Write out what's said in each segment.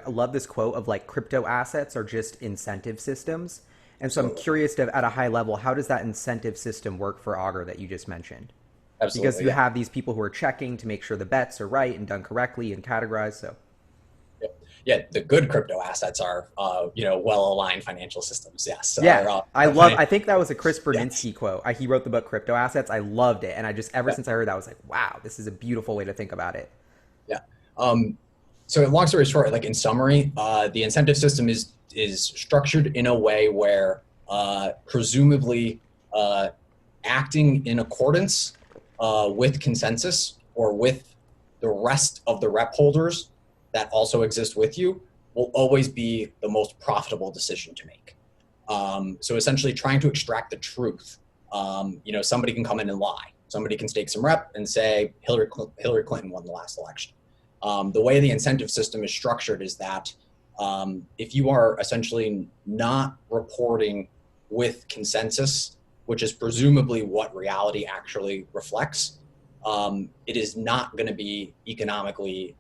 I love this quote of like crypto assets are just incentive systems. And so I'm Absolutely. curious to, at a high level, how does that incentive system work for Augur that you just mentioned? Because Absolutely. you Yeah. have these people who are checking to make sure the bets are right and done correctly and categorized. So Yep. Yeah. The good crypto assets are, well-aligned financial systems. Yes. yeah, I Financial. think that was a Chris Yes. Berninski quote. He wrote the book Crypto Assets. I loved it. And I just, ever Yeah. since I heard that, I was like, wow, this is a beautiful way to think about it. Yeah. Um, so long story short, like in summary, the incentive system is structured in a way where presumably uh, acting in accordance with consensus or with the rest of the rep holders that also exist with you will always be the most profitable decision to make. So essentially trying to extract the truth. Somebody can come in and lie. Somebody can stake some rep and say Hillary Clinton won the last election. The way the incentive system is structured is that if you are essentially not reporting with consensus, which is presumably what reality actually reflects, it is not going to be economically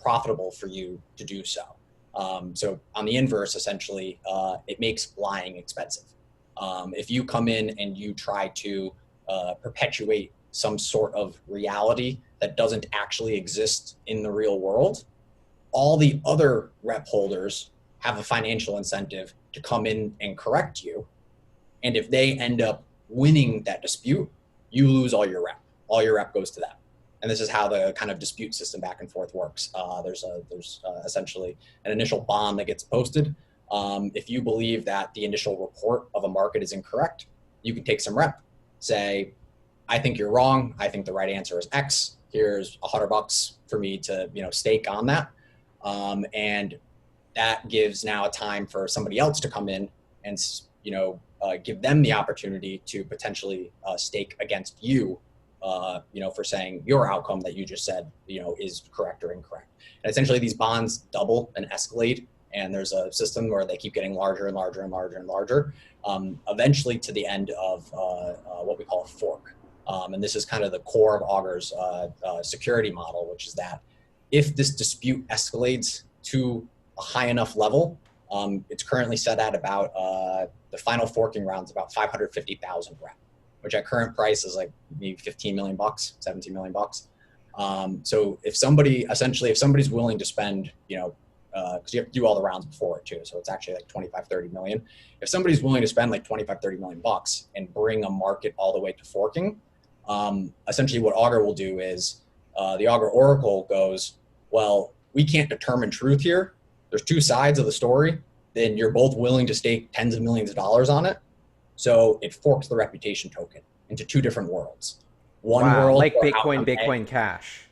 profitable for you to do so. So on the inverse, essentially, it makes lying expensive. If you come in and you try to perpetuate some sort of reality that doesn't actually exist in the real world, all the other rep holders have a financial incentive to come in and correct you. And if they end up winning that dispute, you lose all your rep. All your rep goes to them. And this is how the kind of dispute system back and forth works. There's essentially an initial bond that gets posted. If you believe that the initial report of a market is incorrect, you can take some rep, say, I think you're wrong. I think the right answer is X. Here's $100 for me to stake on that, and that gives now a time for somebody else to come in and give them the opportunity to potentially stake against you, for saying your outcome that you just said, is correct or incorrect. And essentially these bonds double and escalate, and there's a system where they keep getting larger and larger and larger and larger, eventually to the end of what we call a fork. And this is kind of the core of Augur's security model, which is that if this dispute escalates to a high enough level, it's currently set at about the final forking round's about 550,000 rep, which at current price is like maybe 15 million bucks, 17 million bucks. So if somebody's willing to spend, because you have to do all the rounds before it too, so it's actually like 25, 30 million. If somebody's willing to spend like 25, 30 million bucks and bring a market all the way to forking, essentially what Augur will do is the Augur Oracle goes, well, we can't determine truth here. There's two sides of the story. Then you're both willing to stake tens of millions of dollars on it. So it forks the reputation token into two different worlds. One Wow, world like where Bitcoin, outcome A, Bitcoin Cash,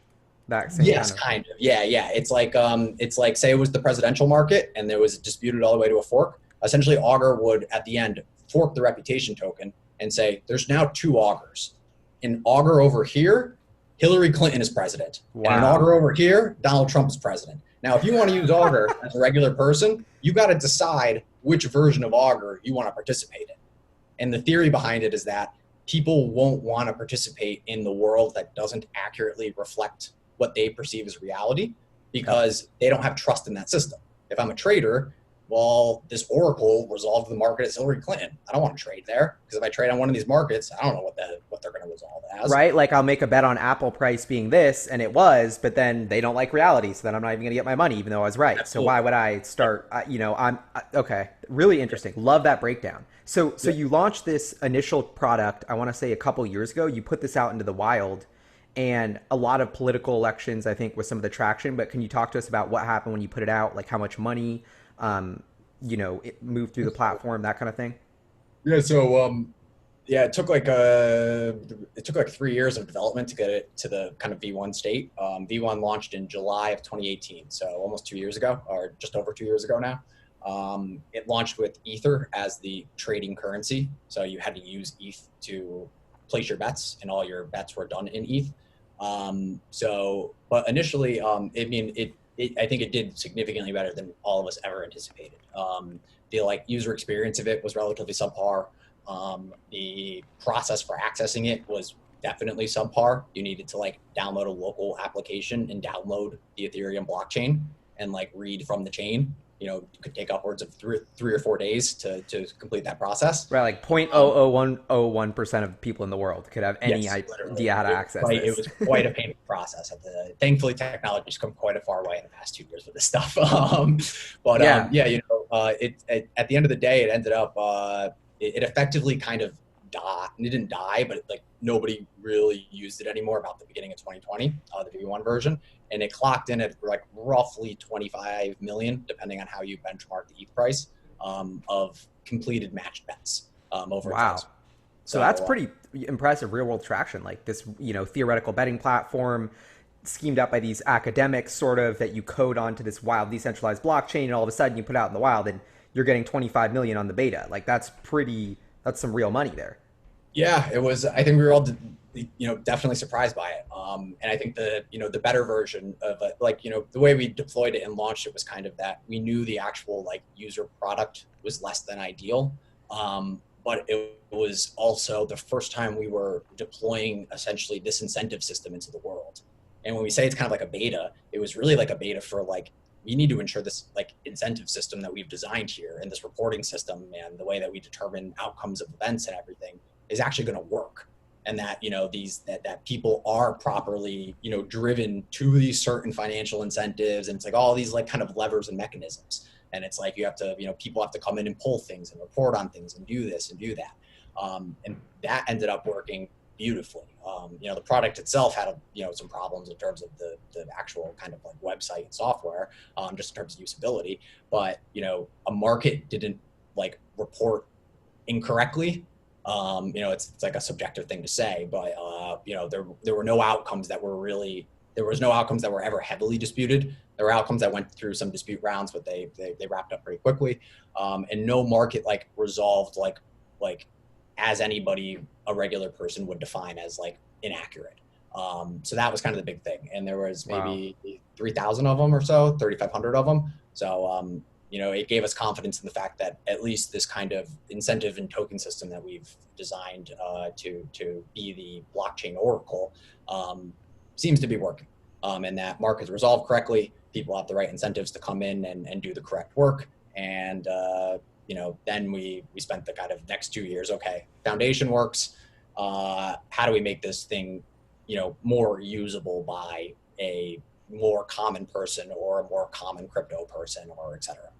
that same kind yes, of. kind of. Yeah, yeah. It's like say it was the presidential market and there was disputed all the way to a fork. Essentially, Augur would at the end fork the reputation token and say, there's now two Augurs. An Augur over here, Hillary Clinton is president. And an Wow. Augur over here, Donald Trump is president. Now, if you want to use Augur as a regular person, you got to decide which version of Augur you want to participate in. And the theory behind it is that people won't want to participate in the world that doesn't accurately reflect what they perceive as reality Yep. because they don't have trust in that system. If I'm a trader, well, this Oracle resolved the market as Hillary Clinton. I don't want to trade there because if I trade on one of these markets, I don't know what they're going to resolve as. Right? Like I'll make a bet on Apple price being this, and it was, but then they don't like reality, so then I'm not even gonna get my money, even though I was right. So why Absolutely. would I Yep. start? Okay. Really Yep. interesting. Love that breakdown. So Yep. you launched this initial product. I want to say a couple years ago. You put this out into the wild, and a lot of political elections, I think, was some of the traction. But can you talk to us about what happened when you put it out? Like how much money, it moved through the platform, that kind of thing. Yeah. Yeah, it took like 3 years of development to get it to the kind of V1 state. V1 launched in July of 2018, so almost 2 years ago, or just over 2 years ago now. It launched with Ether as the trading currency, so you had to use ETH to place your bets, and all your bets were done in ETH. But initially, I think it did significantly better than all of us ever anticipated. The user experience of it was relatively subpar. The process for accessing it was definitely subpar. You needed to download a local application and download the Ethereum blockchain. and like read from the chain. It could take upwards of 3 or 4 days to complete that process. Right, like Um, 0.00101% of people in the world could have any yes, literally, idea how to access it this. was quite a painful process. Thankfully, technology's come quite a far way in the past 2 years with this stuff. But Yeah. yeah, at the end of the day, it ended up it effectively kind of died. It didn't die, but like nobody really used it anymore about the beginning of 2020, the V1 version, and it clocked in at like roughly 25 million, depending on how you benchmark the ETH price, of completed matched bets over Wow. Ethereum. So that's So pretty impressive real world traction. Like this, theoretical betting platform schemed up by these academics, sort of, that you code onto this wild decentralized blockchain, and all of a sudden you put out in the wild, and you're getting 25 million on the beta. Like that's some real money there. yeah, it was. I think we were all, definitely surprised by it. And I think the better version of it, like, the way we deployed it and launched it was kind of that we knew the actual like user product was less than ideal. But it was also the first time we were deploying essentially this incentive system into the world. And when we say it's kind of like a beta, it was really like a beta for like, we need to ensure this like incentive system that we've designed here and this reporting system and the way that we determine outcomes of events and everything is actually going to work, and that that people are properly driven to these certain financial incentives, and it's like all these like kind of levers and mechanisms, and it's like you have to people have to come in and pull things and report on things and do this and do that, and that ended up working beautifully. The product itself had some problems in terms of the actual kind of like website and software, just in terms of usability, but a market didn't like report incorrectly. It's like a subjective thing to say, but there were no outcomes that were really there was no outcomes that were ever heavily disputed. There were outcomes that went through some dispute rounds, but they wrapped up pretty quickly, and no market like resolved like as anybody a regular person would define as like inaccurate. So that was kind of the big thing, and there was Wow. maybe 3,000 of them or so, 3,500 of them. So it gave us confidence in the fact that at least this kind of incentive and token system that we've designed to be the blockchain oracle seems to be working, and that markets resolved correctly. People have the right incentives to come in and do the correct work, and then we spent the kind of next 2 years. Okay, foundation works. How do we make this thing more usable by a more common person or a more common crypto person, or et cetera?